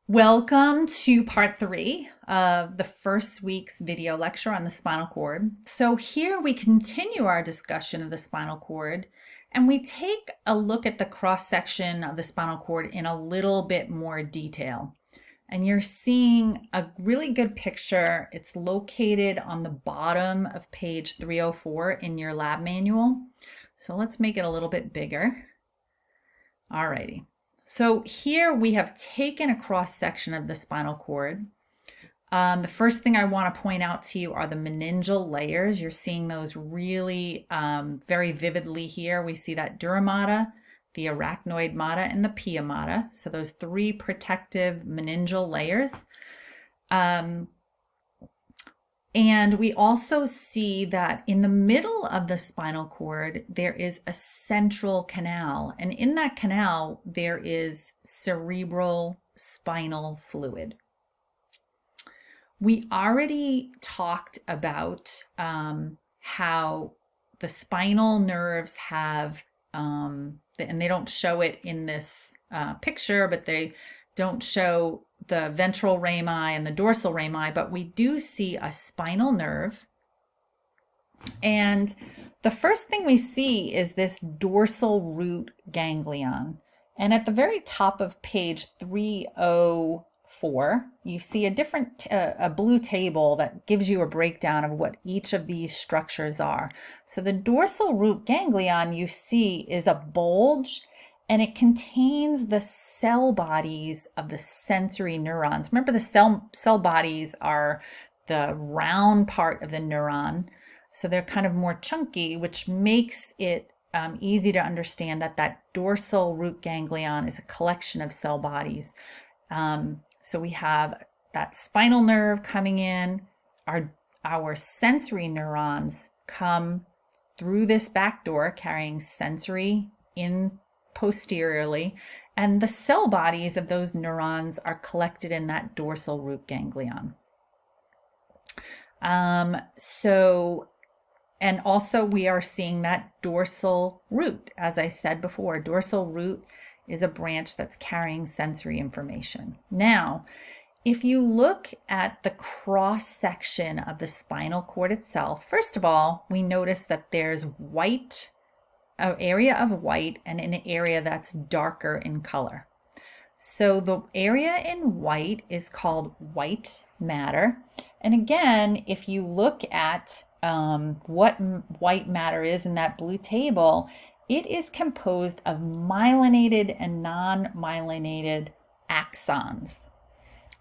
Welcome to part 3 of the first week's video lecture on the spinal cord. So here we continue our discussion of the spinal cord and we take a look at the cross section of the spinal cord in a little bit more detail. And you're seeing a really good picture. It's located on the bottom of page 304 in your lab manual. So let's make it a little bit bigger. Alrighty. So here we have taken a cross section of the spinal cord. The first thing I want to point out to you are the meningeal layers. You're seeing those really very vividly here. We see that dura mater, the arachnoid mater, and the pia mater. So those three protective meningeal layers. And we also see that in the middle of the spinal cord, there is a central canal. And in that canal, there is cerebral spinal fluid. We already talked about how the spinal nerves have, and they don't show it in this picture, but they don't show the ventral rami and the dorsal rami, but we do see a spinal nerve. And the first thing we see is this dorsal root ganglion. And at the very top of page 304, you see a blue table that gives you a breakdown of what each of these structures are. So the dorsal root ganglion you see is a bulge, and it contains the cell bodies of the sensory neurons. Remember, the cell bodies are the round part of the neuron, so they're kind of more chunky, which makes it easy to understand that that dorsal root ganglion is a collection of cell bodies. So we have that spinal nerve coming in. Our sensory neurons come through this back door carrying sensory in posteriorly, and the cell bodies of those neurons are collected in that dorsal root ganglion. And also we are seeing that dorsal root. As I said before, dorsal root is a branch that's carrying sensory information. Now, if you look at the cross section of the spinal cord itself, first of all, we notice that there's white, an area of white, and an area that's darker in color. So the area in white is called white matter. And again, if you look at what white matter is in that blue table, it is composed of myelinated and non-myelinated axons.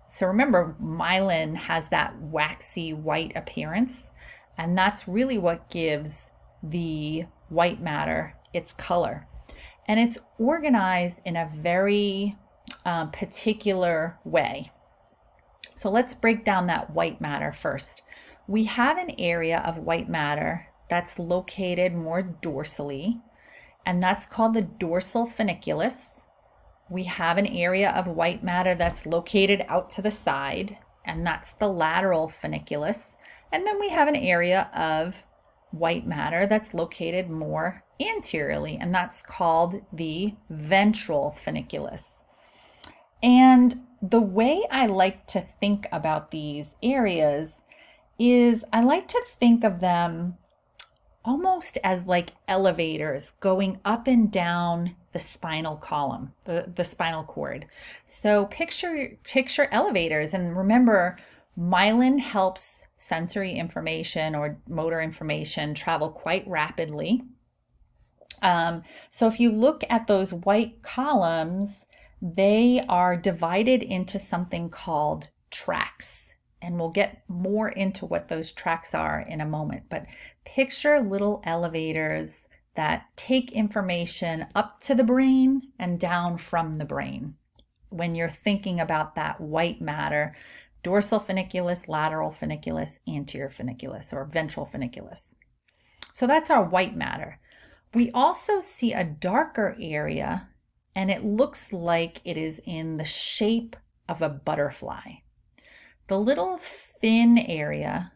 So remember, myelin has that waxy white appearance, and that's really what gives the white matter its color. And it's organized in a very particular way. So let's break down that white matter first. We have an area of white matter that's located more dorsally, and that's called the dorsal funiculus. We have an area of white matter that's located out to the side, and that's the lateral funiculus. And then we have an area of white matter that's located more anteriorly, and that's called the ventral funiculus. And the way I like to think about these areas is I like to think of them almost as like elevators going up and down the spinal column, the spinal cord. So picture elevators, and remember, myelin helps sensory information or motor information travel quite rapidly. So if you look at those white columns, they are divided into something called tracks. And we'll get more into what those tracks are in a moment. But picture little elevators that take information up to the brain and down from the brain when you're thinking about that white matter: dorsal funiculus, lateral funiculus, anterior funiculus, or ventral funiculus. So that's our white matter. We also see a darker area, and it looks like it is in the shape of a butterfly. The little thin area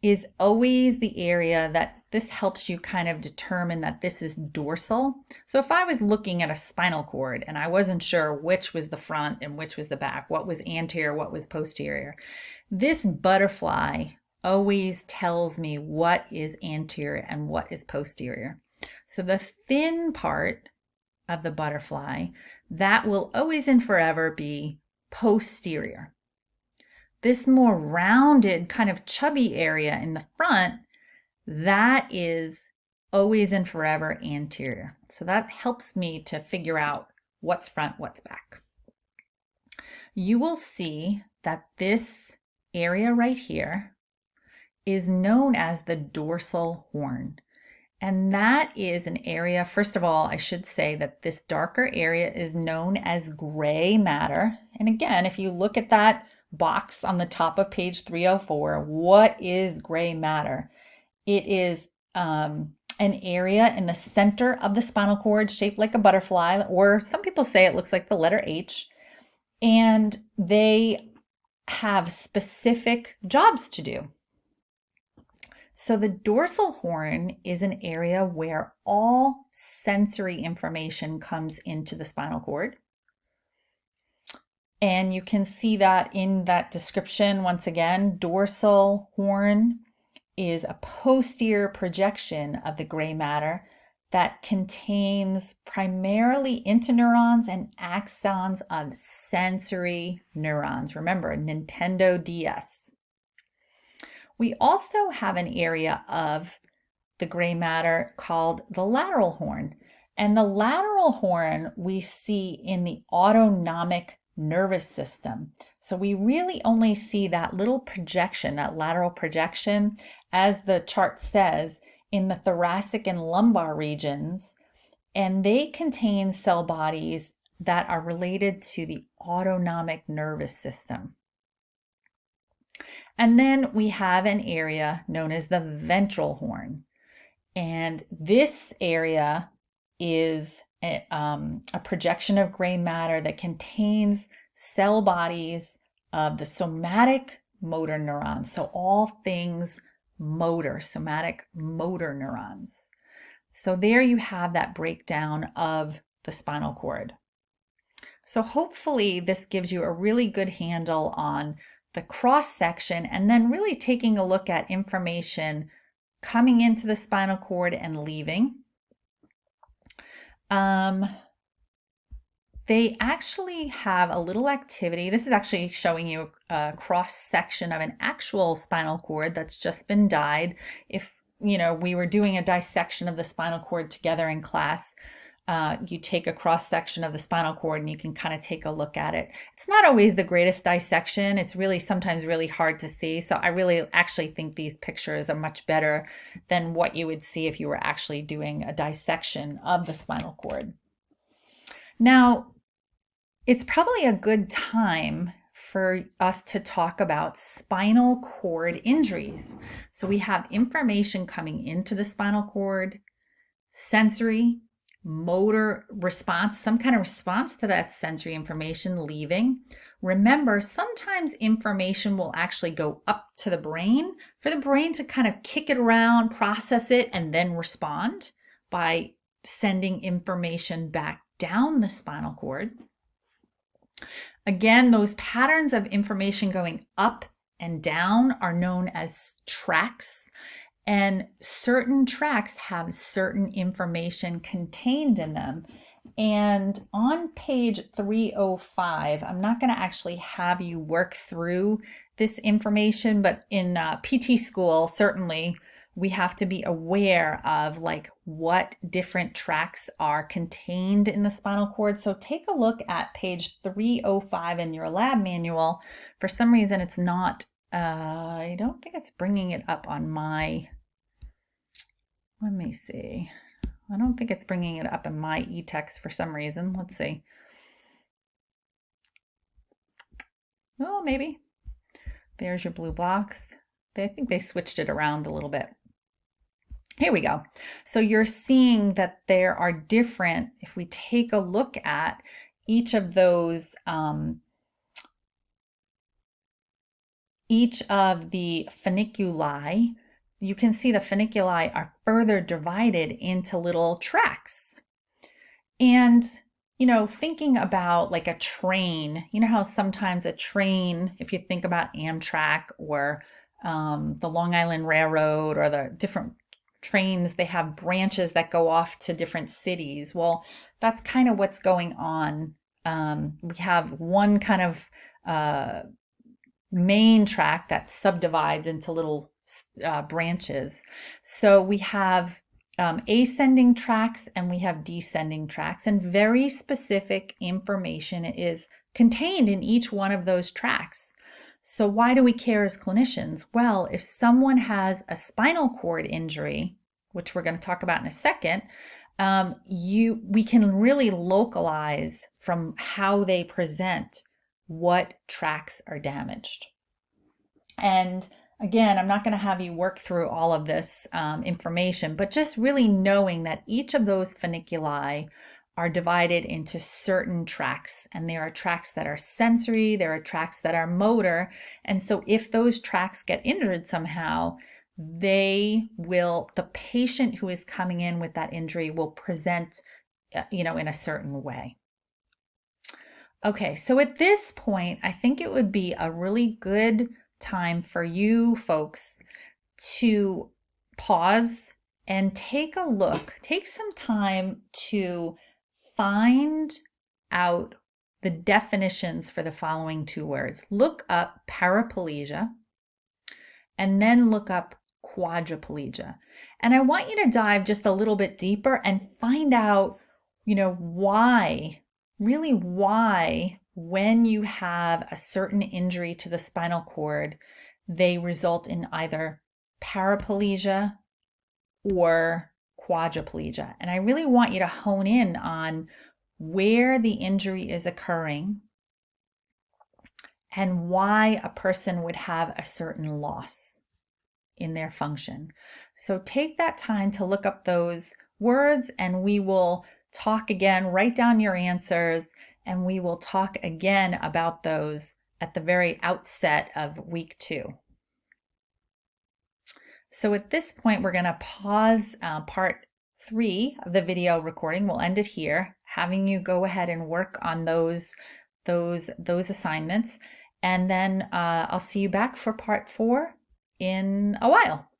is always the area that this helps you kind of determine that this is dorsal. So if I was looking at a spinal cord and I wasn't sure which was the front and which was the back, what was anterior, what was posterior, this butterfly always tells me what is anterior and what is posterior. So the thin part of the butterfly, that will always and forever be posterior. This more rounded, kind of chubby area in the front, that is always and forever anterior. So that helps me to figure out what's front, what's back. You will see that this area right here is known as the dorsal horn. And that is an area, first of all, I should say that this darker area is known as gray matter. And again, if you look at that box on the top of page 304, what is gray matter? It is an area in the center of the spinal cord shaped like a butterfly, or some people say it looks like the letter H. And they have specific jobs to do. So the dorsal horn is an area where all sensory information comes into the spinal cord. And you can see that in that description. Once again, dorsal horn is a posterior projection of the gray matter that contains primarily interneurons and axons of sensory neurons. Remember, Nintendo DS. We also have an area of the gray matter called the lateral horn. And the lateral horn we see in the autonomic nervous system. So we really only see that little projection, that lateral projection, as the chart says, in the thoracic and lumbar regions. And they contain cell bodies that are related to the autonomic nervous system. And then we have an area known as the ventral horn. And this area is a projection of gray matter that contains cell bodies of the somatic motor neurons. So all things motor, somatic motor neurons. So there you have that breakdown of the spinal cord. So hopefully this gives you a really good handle on the cross section, and then really taking a look at information coming into the spinal cord and leaving. They actually have a little activity. This is actually showing you a cross section of an actual spinal cord that's just been dyed. If we were doing a dissection of the spinal cord together in class, you take a cross section of the spinal cord and you can kind of take a look at it. It's not always the greatest dissection. It's really sometimes really hard to see. So I really actually think these pictures are much better than what you would see if you were actually doing a dissection of the spinal cord. Now, it's probably a good time for us to talk about spinal cord injuries. So we have information coming into the spinal cord, sensory, motor response, some kind of response to that sensory information leaving. Remember, sometimes information will actually go up to the brain for the brain to kind of kick it around, process it, and then respond by sending information back down the spinal cord. Again, those patterns of information going up and down are known as tracks. And certain tracks have certain information contained in them. And on page 305, I'm not going to actually have you work through this information, but in PT school, certainly we have to be aware of what different tracks are contained in the spinal cord. So take a look at page 305 in your lab manual. For some reason, it's not I don't think it's bringing it up on my, let me see. I don't think it's bringing it up in my e-text for some reason. Let's see. Oh, maybe. There's your blue box. I think they switched it around a little bit. Here we go. So you're seeing that there are different, if we take a look at each of those each of the funiculi, you can see the funiculi are further divided into little tracks. And, thinking about like a train, you know how sometimes a train, if you think about Amtrak or the Long Island Railroad or the different trains, they have branches that go off to different cities. Well, that's kind of what's going on. We have one kind of main track that subdivides into little branches. So we have ascending tracks and we have descending tracks, and very specific information is contained in each one of those tracks. So why do we care as clinicians? Well, if someone has a spinal cord injury, which we're going to talk about in a second, we can really localize from how they present what tracks are damaged. And again, I'm not going to have you work through all of this information, but just really knowing that each of those funiculi are divided into certain tracks, and there are tracks that are sensory, there are tracks that are motor, and so if those tracks get injured somehow, the patient who is coming in with that injury will present, in a certain way. Okay, so at this point, I think it would be a really good time for you folks to pause and take a look. Take some time to find out the definitions for the following two words. Look up paraplegia and then look up quadriplegia. And I want you to dive just a little bit deeper and find out, why, when you have a certain injury to the spinal cord, they result in either paraplegia or quadriplegia. And I really want you to hone in on where the injury is occurring and why a person would have a certain loss in their function. So take that time to look up those words, and we will talk again. Write down your answers, and we will talk again about those at the very outset of week 2. So at this point, we're going to pause part 3 of the video recording. We'll end it here, having you go ahead and work on those assignments. And then I'll see you back for part 4 in a while.